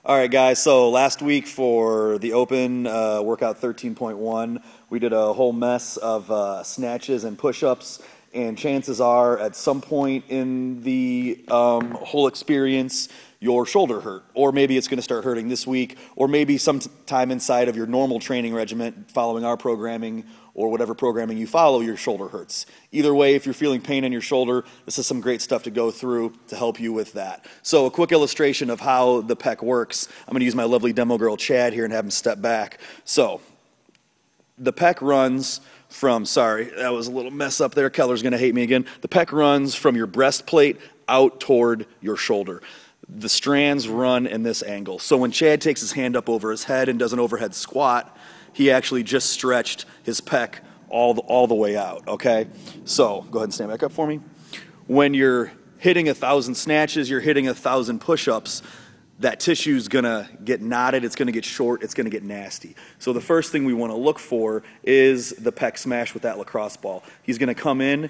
All right, guys, so last week for the open workout 13.1, we did a whole mess of snatches and push-ups, and chances are at some point in the whole experience, your shoulder hurt, or maybe it's going to start hurting this week, or maybe sometime inside of your normal training regimen following our programming or whatever programming you follow, your shoulder hurts. Either way, if you're feeling pain in your shoulder, this is some great stuff to go through to help you with that. So a quick illustration of how the pec works. I'm going to use my lovely demo girl Chad here and have him step back. So the pec runs from, sorry, that was a little mess up there. Keller's going to hate me again. The pec runs from your breastplate out toward your shoulder. The strands run in this angle. So when Chad takes his hand up over his head and does an overhead squat, he actually just stretched his pec all the way out, okay? So go ahead and stand back up for me. When you're hitting 1,000 snatches, you're hitting 1,000 push-ups, that tissue's gonna get knotted, it's gonna get short, it's gonna get nasty. So the first thing we wanna look for is the pec smash with that lacrosse ball. He's gonna come in,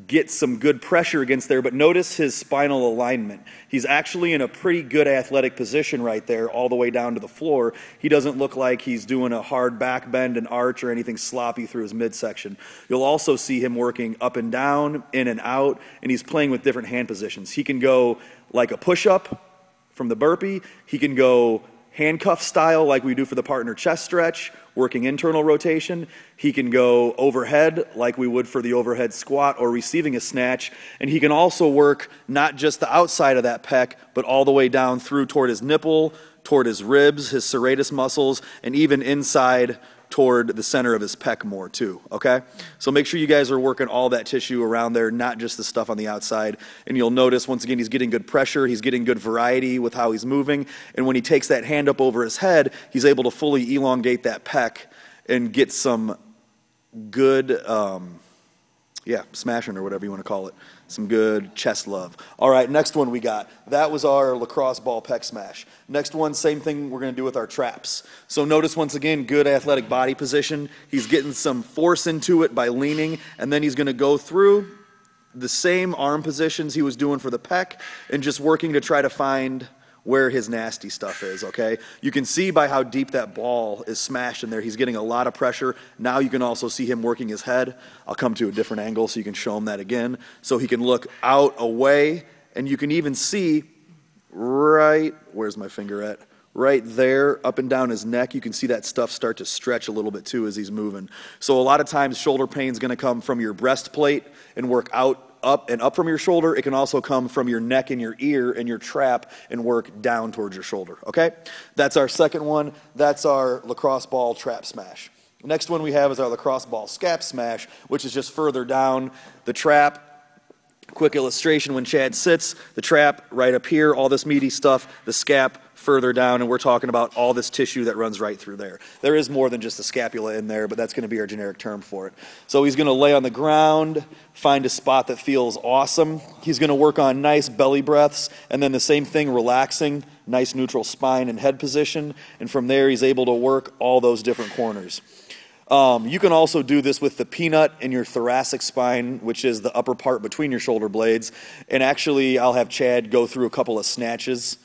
get some good pressure against there, but notice his spinal alignment. He's actually in a pretty good athletic position right there all the way down to the floor. He doesn't look like he's doing a hard back bend and arch or anything sloppy through his midsection. You'll also see him working up and down, in and out, and he's playing with different hand positions. He can go like a push-up from the burpee. He can go handcuff style like we do for the partner chest stretch, working internal rotation. He can go overhead like we would for the overhead squat or receiving a snatch. And he can also work not just the outside of that pec, but all the way down through toward his nipple, toward his ribs, his serratus muscles, and even inside toward the center of his pec more too, okay? So make sure you guys are working all that tissue around there, not just the stuff on the outside. And you'll notice, once again, he's getting good pressure, he's getting good variety with how he's moving, and when he takes that hand up over his head, he's able to fully elongate that pec and get some good, smashing or whatever you want to call it. Some good chest love. All right, next one we got. That was our lacrosse ball pec smash. Next one, same thing we're going to do with our traps. So notice once again, good athletic body position. He's getting some force into it by leaning, and then he's going to go through the same arm positions he was doing for the pec and just working to try to find where his nasty stuff is, okay? You can see by how deep that ball is smashed in there, he's getting a lot of pressure. Now you can also see him working his head. I'll come to a different angle so you can show him that again. So he can look out, away, and you can even see right, where's my finger at? Right there, up and down his neck, you can see that stuff start to stretch a little bit too as he's moving. So a lot of times shoulder pain is gonna come from your breastplate and work out, up from your shoulder. It can also come from your neck and your ear and your trap and work down towards your shoulder, okay? That's our second one. That's our lacrosse ball trap smash. Next one we have is our lacrosse ball scap smash, which is just further down the trap. Quick illustration, when Chad sits, the trap right up here, all this meaty stuff, the scap further down, and we're talking about all this tissue that runs right through there. There is more than just the scapula in there, but that's going to be our generic term for it. So he's going to lay on the ground, find a spot that feels awesome. He's going to work on nice belly breaths, and then the same thing, relaxing, nice neutral spine and head position, and from there he's able to work all those different corners. You can also do this with the peanut in your thoracic spine, which is the upper part between your shoulder blades. And actually, I'll have Chad go through a couple of snatches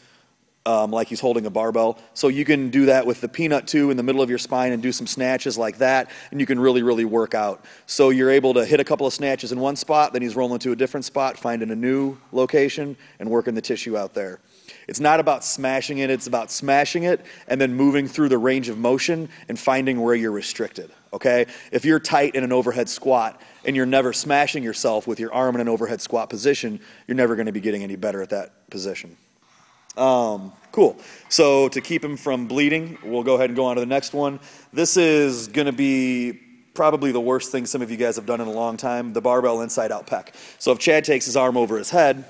like he's holding a barbell. So you can do that with the peanut too in the middle of your spine and do some snatches like that, and you can really, really work out. So you're able to hit a couple of snatches in one spot, then he's rolling to a different spot, finding a new location, and working the tissue out there. It's not about smashing it, it's about smashing it and then moving through the range of motion and finding where you're restricted, okay? If you're tight in an overhead squat and you're never smashing yourself with your arm in an overhead squat position, you're never going to be getting any better at that position. Cool. So to keep him from bleeding, we'll go ahead and go on to the next one. This is going to be probably the worst thing some of you guys have done in a long time, the barbell inside-out pec. So if Chad takes his arm over his head,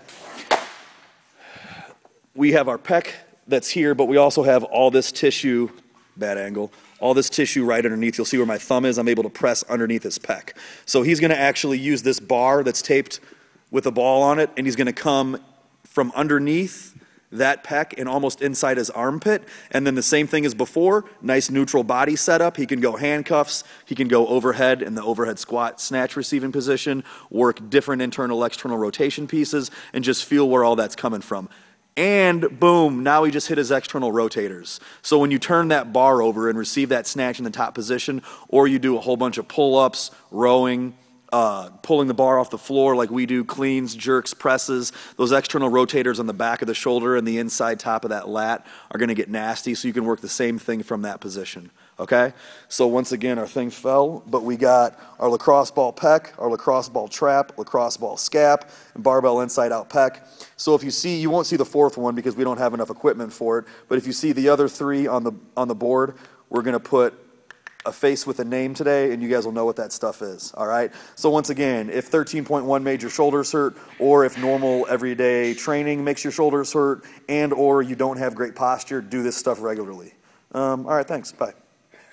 we have our pec that's here, but we also have all this tissue, bad angle, all this tissue right underneath. You'll see where my thumb is. I'm able to press underneath his pec. So he's going to actually use this bar that's taped with a ball on it, and he's going to come from underneath that pec and almost inside his armpit. And then the same thing as before, nice neutral body setup. He can go handcuffs, he can go overhead in the overhead squat snatch receiving position, work different internal external rotation pieces, and just feel where all that's coming from. And boom, now he just hit his external rotators. So when you turn that bar over and receive that snatch in the top position, or you do a whole bunch of pull-ups, rowing, pulling the bar off the floor like we do, cleans, jerks, presses, those external rotators on the back of the shoulder and the inside top of that lat are going to get nasty, so you can work the same thing from that position. Okay? So once again, our thing fell, but we got our lacrosse ball pec, our lacrosse ball trap, lacrosse ball scap, and barbell inside out pec. So if you see, you won't see the fourth one because we don't have enough equipment for it, but if you see the other three on the board, we're going to put a face with a name today, and you guys will know what that stuff is, all right? So once again, if 13.1 made your shoulders hurt, or if normal everyday training makes your shoulders hurt, and or you don't have great posture, do this stuff regularly. All right, thanks, bye.